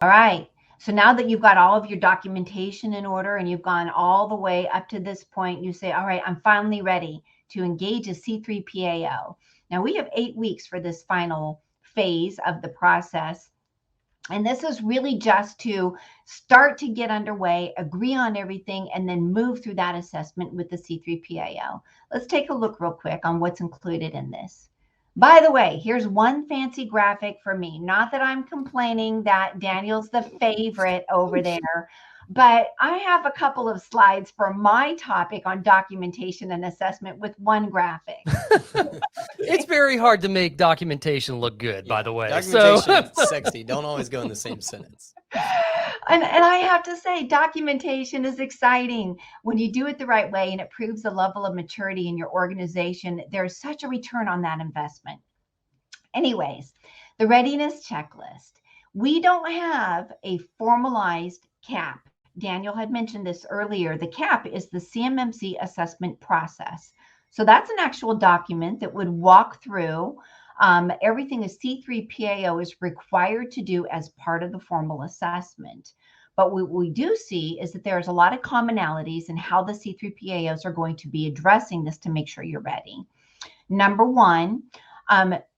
All right. So now that you've got all of your documentation in order and you've gone all the way up to this point, you say, all right, I'm finally ready to engage a C3 PAO. Now we have 8 weeks for this final phase of the process. And this is really just to start to get underway, agree on everything, and then move through that assessment with the C3 PAO. Let's take a look real quick on what's included in this. By the way, here's one fancy graphic for me. Not that I'm complaining that Daniel's the favorite over there, but I have a couple of slides for my topic on documentation and assessment with one graphic. It's very hard to make documentation look good, by the way. Documentation is sexy. Don't always go in the same sentence. And I have to say, documentation is exciting when you do it the right way and it proves the level of maturity in your organization. There's such a return on that investment. Anyways, the readiness checklist. We don't have a formalized CAP. Daniel had mentioned this earlier. The CAP is the CMMC assessment process. So that's an actual document that would walk through everything a C3 PAO is required to do as part of the formal assessment. But what we do see is that there's a lot of commonalities in how the C3 PAOs are going to be addressing this to make sure you're ready. Number one,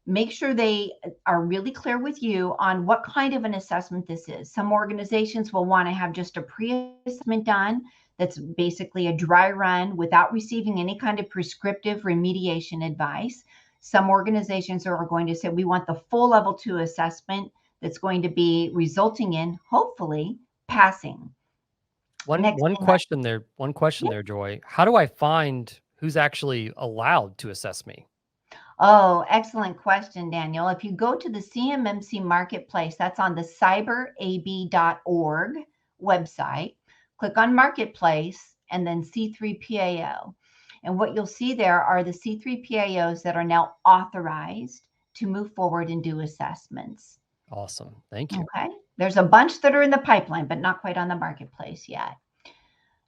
make sure they are really clear with you on what kind of an assessment this is. Some organizations will want to have just a pre-assessment done that's basically a dry run without receiving any kind of prescriptive remediation advice. Some organizations are going to say, we want the full level 2 assessment that's going to be resulting in, hopefully, passing. One question there, Joy. How do I find who's actually allowed to assess me? Oh, excellent question, Daniel. If you go to the CMMC Marketplace, that's on the cyberab.org website, click on Marketplace and then C3 PAO. And what you'll see there are the C3 PAOs that are now authorized to move forward and do assessments. Awesome. Thank you. Okay. There's a bunch that are in the pipeline, but not quite on the marketplace yet.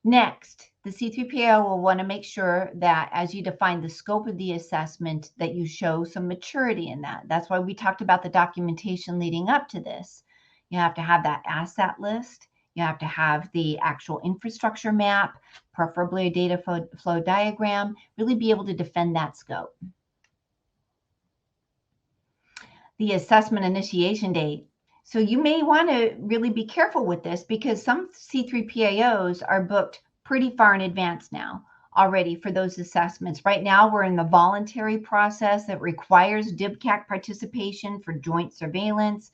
Next, the C3 PAO will want to make sure that as you define the scope of the assessment, that you show some maturity in that. That's why we talked about the documentation leading up to this. You have to have that asset list. You have to have the actual infrastructure map, preferably a data flow diagram, really be able to defend that scope. The assessment initiation date. So you may want to really be careful with this because some C3 PAOs are booked pretty far in advance now already for those assessments. Right now, we're in the voluntary process that requires DIBCAC participation for joint surveillance.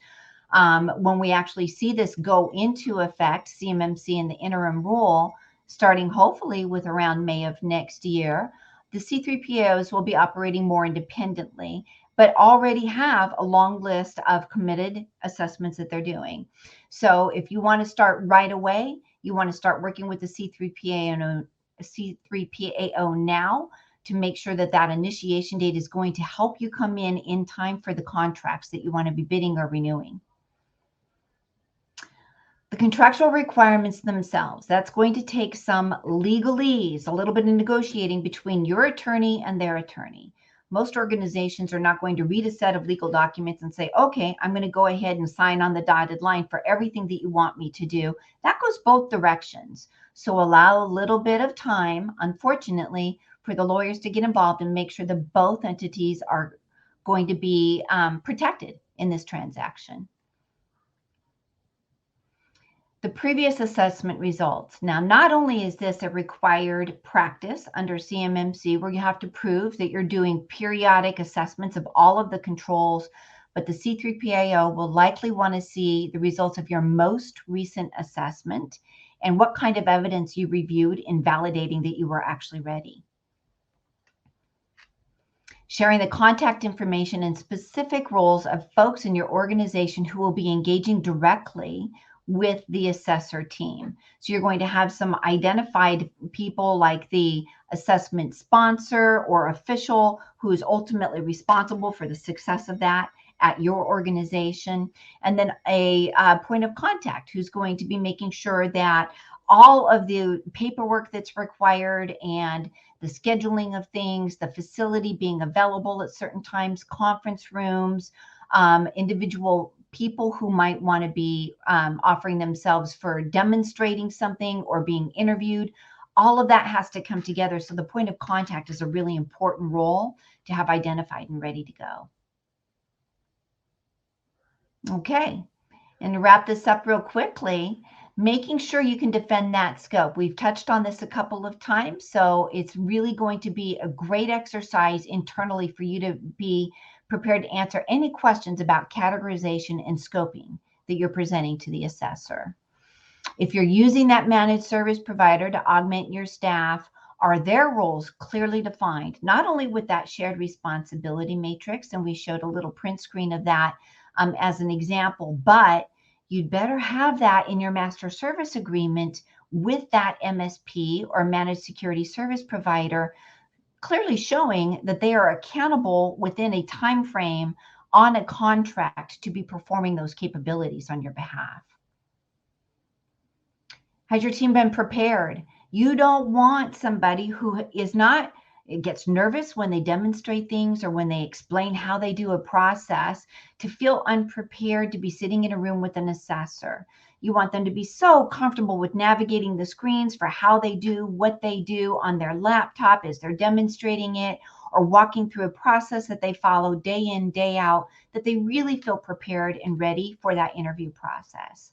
When we actually see this go into effect, CMMC and the interim rule, starting hopefully with around May of next year, the C3 PAOs will be operating more independently, but already have a long list of committed assessments that they're doing. So if you want to start right away, you want to start working with the C3 PAO now to make sure that that initiation date is going to help you come in time for the contracts that you want to be bidding or renewing. The contractual requirements themselves, that's going to take some legalese, a little bit of negotiating between your attorney and their attorney. Most organizations are not going to read a set of legal documents and say, okay, I'm going to go ahead and sign on the dotted line for everything that you want me to do. That goes both directions. So allow a little bit of time, unfortunately, for the lawyers to get involved and make sure that both entities are going to be protected in this transaction. The previous assessment results. Now, not only is this a required practice under CMMC where you have to prove that you're doing periodic assessments of all of the controls, but the C3 PAO will likely want to see the results of your most recent assessment and what kind of evidence you reviewed in validating that you were actually ready. Sharing the contact information and specific roles of folks in your organization who will be engaging directly with the assessor team. So you're going to have some identified people like the assessment sponsor or official who is ultimately responsible for the success of that at your organization. And then a point of contact who's going to be making sure that all of the paperwork that's required and the scheduling of things, the facility being available at certain times, conference rooms, individual people who might want to be offering themselves for demonstrating something or being interviewed. All of that has to come together. So the point of contact is a really important role to have identified and ready to go. Okay, and to wrap this up real quickly, making sure you can defend that scope. We've touched on this a couple of times, so it's really going to be a great exercise internally for you to be prepared to answer any questions about categorization and scoping that you're presenting to the assessor. If you're using that managed service provider to augment your staff, are their roles clearly defined, not only with that shared responsibility matrix, and we showed a little print screen of that as an example, but you'd better have that in your master service agreement with that MSP or managed security service provider, clearly showing that they are accountable within a time frame on a contract to be performing those capabilities on your behalf. Has your team been prepared? You don't want somebody who is not, gets nervous when they demonstrate things or when they explain how they do a process, to feel unprepared to be sitting in a room with an assessor. You want them to be so comfortable with navigating the screens for how they do what they do on their laptop as they're demonstrating it, or walking through a process that they follow day in, day out, that they really feel prepared and ready for that interview process.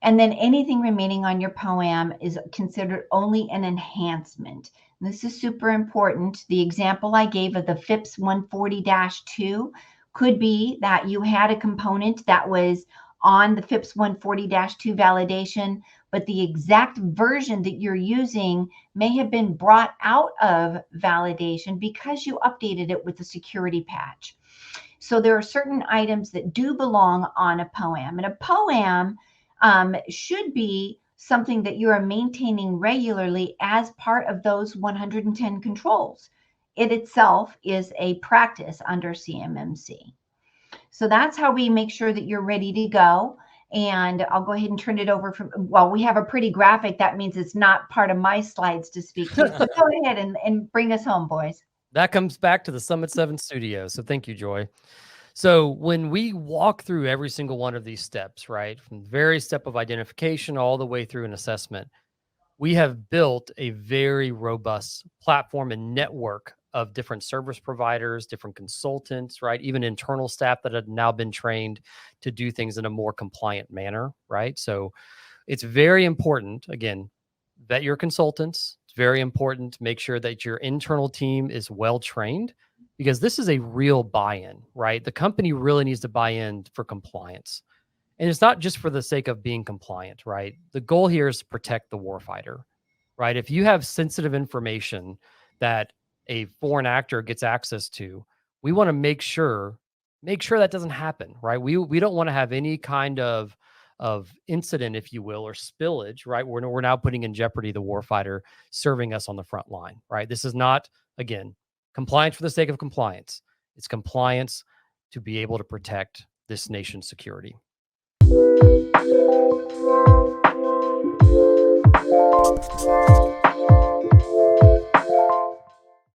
And then anything remaining on your POAM is considered only an enhancement. And this is super important. The example I gave of the FIPS 140-2 could be that you had a component that was on the FIPS 140-2 validation, but the exact version that you're using may have been brought out of validation because you updated it with a security patch. So there are certain items that do belong on a POAM, and a POAM should be something that you are maintaining regularly as part of those 110 controls. It itself is a practice under CMMC. So that's how we make sure that you're ready to go. And I'll go ahead and turn it over from, well, we have a pretty graphic. That means it's not part of my slides to speak to. So go ahead and bring us home, boys. That comes back to the Summit 7 studio. So thank you, Joy. So when we walk through every single one of these steps, right, from the very step of identification all the way through an assessment, we have built a very robust platform and network of different service providers, different consultants, right, even internal staff that have now been trained to do things in a more compliant manner, right? So it's very important, again, vet your consultants. It's very important to make sure that your internal team is well trained, because this is a real buy-in, right? The company really needs to buy in for compliance. And it's not just for the sake of being compliant, right? The goal here is to protect the warfighter, right? If you have sensitive information that a foreign actor gets access to, we want to make sure that doesn't happen, right? We don't want to have any kind of incident, if you will, or spillage, right? We're now putting in jeopardy the warfighter serving us on the front line, right? This is not, again, compliance for the sake of compliance. It's compliance to be able to protect this nation's security.